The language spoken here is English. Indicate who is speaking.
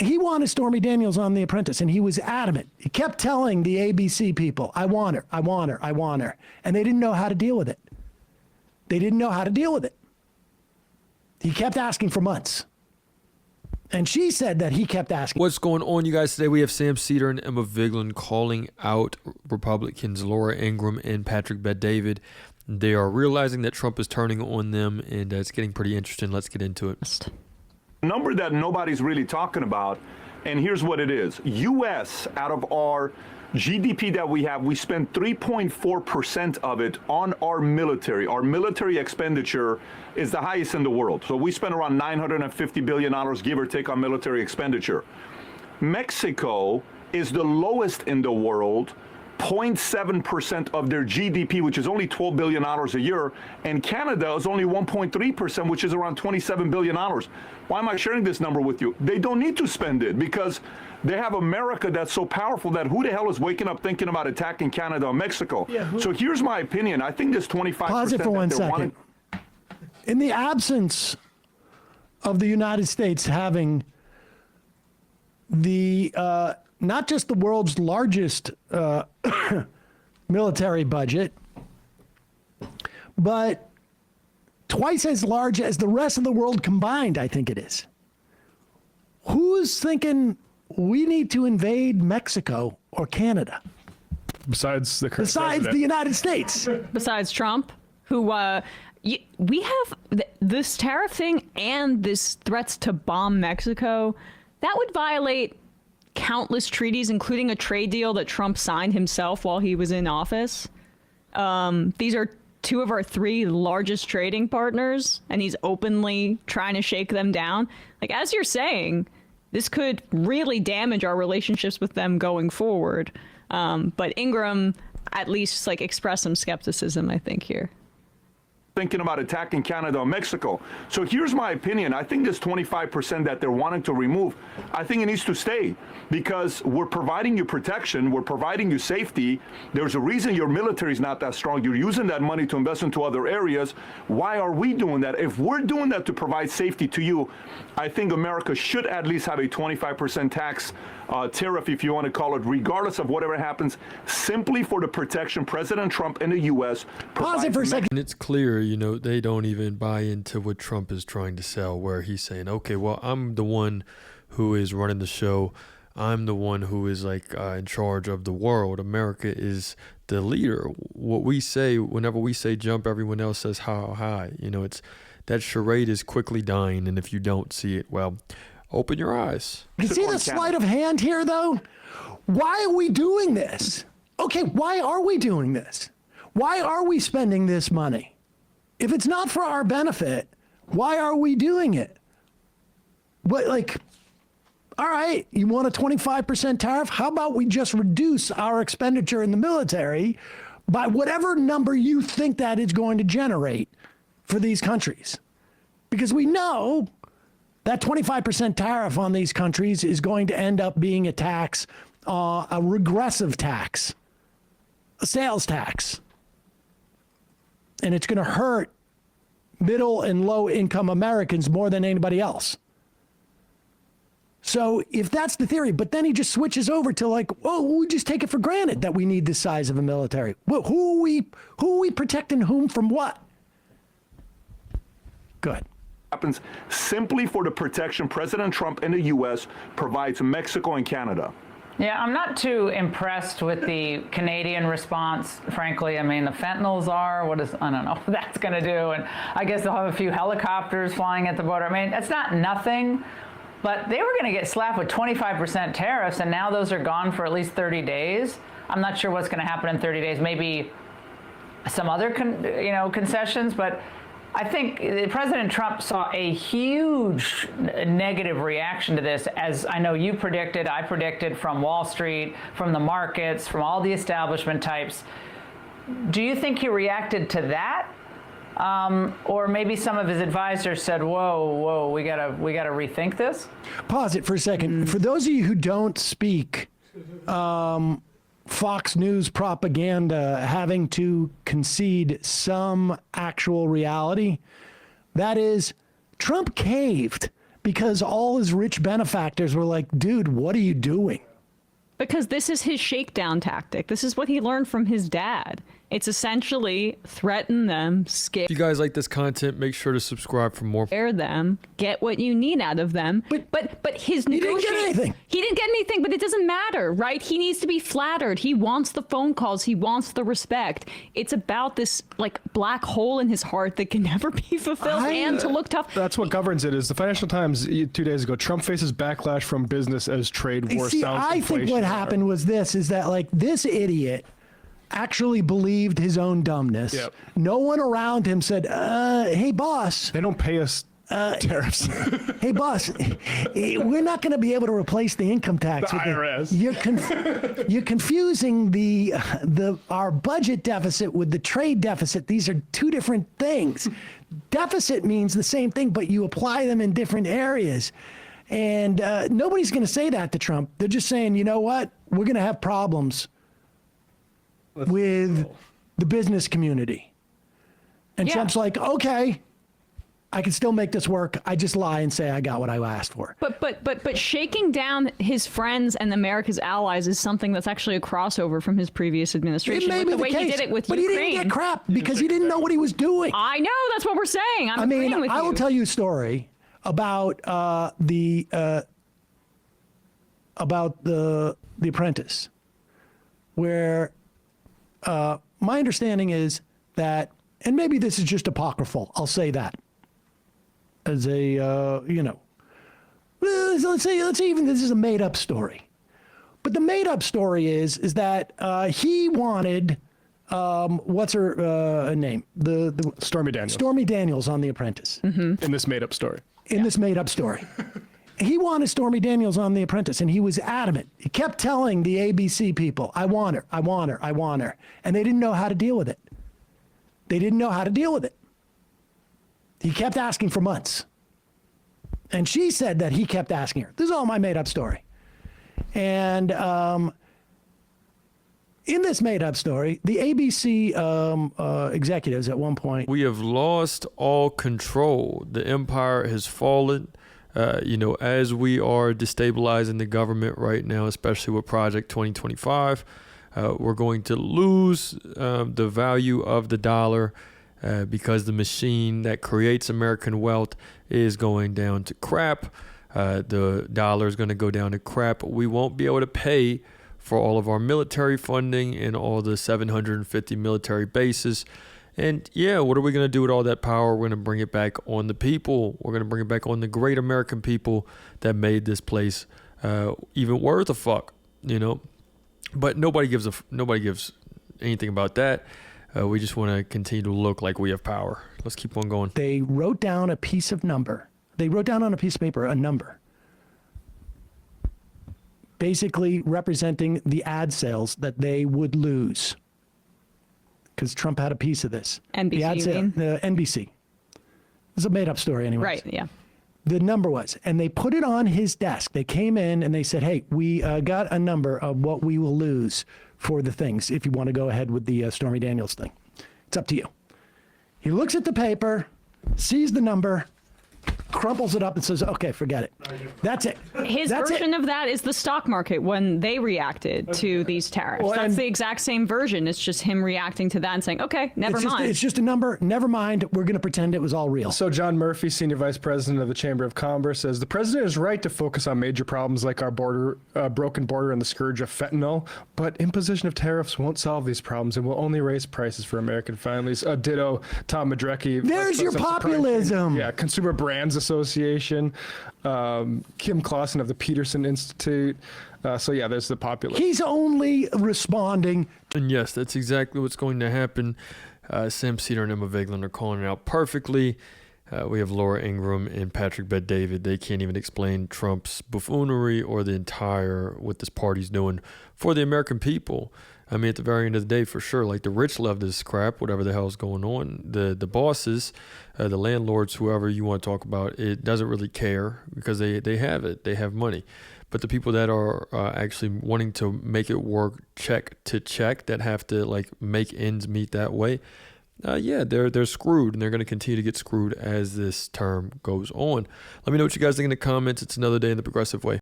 Speaker 1: he wanted Stormy Daniels on The Apprentice, and he was adamant. He kept telling the ABC people, I want her, I want her, I want her. And they didn't know how to deal with it. They didn't know how to deal with it. He kept asking for months. And she said that he kept asking.
Speaker 2: What's going on, you guys? Today we have Sam Cedar and Emma Vigeland calling out Republicans Laura Ingraham and Patrick Bet-David. They are realizing that Trump is turning on them, and it's getting pretty interesting. Let's get into it.
Speaker 3: Number that nobody's really talking about, and here's what it is. U.S., out of our GDP that we have, we spend 3.4% of it on our military. Our military expenditure is the highest in the world. So we spend around $950 billion, give or take, on military expenditure. Mexico is the lowest in the world, 0.7% of their GDP, which is only $12 billion a year, and Canada is only 1.3%, which is around $27 billion. Why am I sharing this number with you? They don't need to spend it because they have America that's so powerful that who the hell is waking up thinking about attacking Canada or Mexico? Yeah, so here's my opinion. I think this 25%.
Speaker 1: Pause it for 1 second. In the absence of the United States having the not just the world's largest military budget, but twice as large as the rest of the world combined, I think it is. Who's thinking we need to invade Mexico or Canada?
Speaker 4: Besides the current
Speaker 1: Besides
Speaker 4: president.
Speaker 1: the United States.
Speaker 5: Besides Trump, who we have this tariff thing and this threats to bomb Mexico. That would violate countless treaties, including a trade deal that Trump signed himself while he was in office. These are two of our three largest trading partners, and he's openly trying to shake them down. Like, as you're saying, this could really damage our relationships with them going forward. But Ingraham at least expressed some skepticism, I think, here.
Speaker 3: Thinking about attacking Canada or Mexico. So here's my opinion. I think this 25% that they're wanting to remove, I think it needs to stay because we're providing you protection, we're providing you safety. There's a reason your military is not that strong. You're using that money to invest into other areas. Why are we doing that? If we're doing that to provide safety to you, I think America should at least have a 25% tax tariff, if you want to call it, regardless of whatever happens, simply for the protection President Trump and the U.S.
Speaker 1: Pause it for a second.
Speaker 2: And it's clear, they don't even buy into what Trump is trying to sell, where he's saying, okay, well, I'm the one who is running the show. I'm the one who is in charge of the world. America is the leader. What we say, whenever we say jump, everyone else says how high. It's that charade is quickly dying. And if you don't see it, well, open your eyes.
Speaker 1: You see the sleight of hand here, though? Why are we doing this? Okay, why are we doing this? Why are we spending this money? If it's not for our benefit, why are we doing it? But all right, you want a 25% tariff? How about we just reduce our expenditure in the military by whatever number you think that is going to generate for these countries? Because we know that 25% tariff on these countries is going to end up being a tax, a regressive tax, a sales tax. And it's going to hurt middle and low income Americans more than anybody else. So if that's the theory, but then he just switches over to we just take it for granted that we need this size of a military. Well, who are we protecting whom from what? Good.
Speaker 3: Happens simply for the protection President Trump and the U.S. provides Mexico and Canada.
Speaker 6: Yeah, I'm not too impressed with the Canadian response, frankly. I mean, the fentanyls are, I don't know what that's going to do. And I guess they'll have a few helicopters flying at the border. I mean, it's not nothing, but they were going to get slapped with 25% tariffs, and now those are gone for at least 30 days. I'm not sure what's going to happen in 30 days. Maybe some other concessions, but I think President Trump saw a huge negative reaction to this, as I know you predicted, I predicted, from Wall Street, from the markets, from all the establishment types. Do you think he reacted to that? Or maybe some of his advisors said, whoa, we gotta rethink this?
Speaker 1: Pause it for a second. For those of you who don't speak Fox News propaganda having to concede some actual reality, that is, Trump caved because all his rich benefactors were like, dude, what are you doing?
Speaker 5: Because this is his shakedown tactic. This is what he learned from his dad. It's essentially threaten them, scare
Speaker 2: If you guys like this content, make sure to subscribe for more.
Speaker 5: them, get what you need out of them. But his
Speaker 1: He didn't get anything.
Speaker 5: He didn't get anything, but it doesn't matter, right? He needs to be flattered. He wants the phone calls. He wants the respect. It's about this like black hole in his heart that can never be fulfilled and to look tough.
Speaker 4: That's what governs it. Is the Financial Times 2 days ago? Trump faces backlash from business as trade war
Speaker 1: See,
Speaker 4: sounds.
Speaker 1: I think what happened was is that like this idiot actually believed his own dumbness.
Speaker 4: Yep.
Speaker 1: No one around him said, hey, boss.
Speaker 4: They don't pay us tariffs.
Speaker 1: Hey, boss, we're not going to be able to replace the income tax.
Speaker 4: The
Speaker 1: with
Speaker 4: IRS.
Speaker 1: You're confusing our budget deficit with the trade deficit. These are two different things. Deficit means the same thing, but you apply them in different areas. And nobody's going to say that to Trump. They're just saying, you know what? We're going to have problems with the business community. And
Speaker 5: Yeah.
Speaker 1: Trump's like, okay, I can still make this work. I just lie and say I got what I asked for.
Speaker 5: But shaking down his friends and America's allies is something that's actually a crossover from his previous administration.
Speaker 1: It may
Speaker 5: with
Speaker 1: be
Speaker 5: the way
Speaker 1: case,
Speaker 5: he did it with
Speaker 1: but
Speaker 5: Ukraine.
Speaker 1: he didn't get crap because he didn't know what he was doing.
Speaker 5: I know, that's what we're saying. I'm agreeing with you.
Speaker 1: I will tell you a story about the Apprentice, where my understanding is that, and maybe this is just apocryphal, I'll say that as a let's say even this is a made up story, but the made up story is that he wanted what's her name, the
Speaker 4: Stormy Daniels.
Speaker 1: Stormy Daniels on The Apprentice.
Speaker 5: Mm-hmm.
Speaker 4: In this made up story.
Speaker 1: In this made up story. He wanted Stormy Daniels on The Apprentice, and he was adamant. He kept telling the ABC people, I want her, I want her, I want her. And they didn't know how to deal with it. They didn't know how to deal with it. He kept asking for months. And she said that he kept asking her. This is all my made up story. And in this made up story, the ABC executives at one point,
Speaker 2: We have lost all control. The empire has fallen. As we are destabilizing the government right now, especially with Project 2025, we're going to lose the value of the dollar because the machine that creates American wealth is going down to crap. The dollar is going to go down to crap. We won't be able to pay for all of our military funding and all the 750 military bases. And yeah, what are we going to do with all that power? We're going to bring it back on the people. We're going to bring it back on the great American people that made this place even worth a fuck, But nobody gives anything about that. We just want to continue to look like we have power. Let's keep on going.
Speaker 1: they wrote down a piece of number. They wrote down on a piece of paper a number, basically representing the ad sales that they would lose. Because Trump had a piece of this.
Speaker 5: NBC,
Speaker 1: The ad
Speaker 5: you
Speaker 1: sale,
Speaker 5: mean?
Speaker 1: the NBC. It's a made-up story anyway.
Speaker 5: Right, yeah.
Speaker 1: The number was, and they put it on his desk. They came in and they said, hey, we got a number of what we will lose for the things if you want to go ahead with the Stormy Daniels thing. It's up to you. He looks at the paper, sees the number, crumples it up and says, okay, forget it. That's it.
Speaker 5: His
Speaker 1: That's
Speaker 5: version
Speaker 1: it.
Speaker 5: of that is the stock market when they reacted to these tariffs.
Speaker 1: Well,
Speaker 5: That's
Speaker 1: and-
Speaker 5: the exact same version. It's just him reacting to that and saying, okay, never mind.
Speaker 1: It's just a number. Never mind. We're going to pretend it was all real.
Speaker 4: So John Murphy, Senior Vice President of the Chamber of Commerce, says the president is right to focus on major problems like our broken border and the scourge of fentanyl, but imposition of tariffs won't solve these problems and will only raise prices for American families. Ditto Tom Madrecki.
Speaker 1: There's
Speaker 4: Vice
Speaker 1: your
Speaker 4: President of Supply Chain.
Speaker 1: populism.
Speaker 4: Yeah, Consumer Brands Association, Kim Clausen of the Peterson Institute. There's the populism.
Speaker 1: He's only responding.
Speaker 2: And yes, that's exactly what's going to happen. Sam Cedar and Emma Vigeland are calling it out perfectly. We have Laura Ingraham and Patrick Bet-David. They can't even explain Trump's buffoonery or what this party's doing for the American people. I mean, at the very end of the day, for sure, like the rich love this crap, whatever the hell's going on. The bosses, the landlords, whoever you want to talk about, it doesn't really care because they have it. They have money. But the people that are actually wanting to make it work check to check, that have to like make ends meet that way, yeah, they're screwed, and they're going to continue to get screwed as this term goes on. Let me know what you guys think in the comments. It's another day in the progressive way.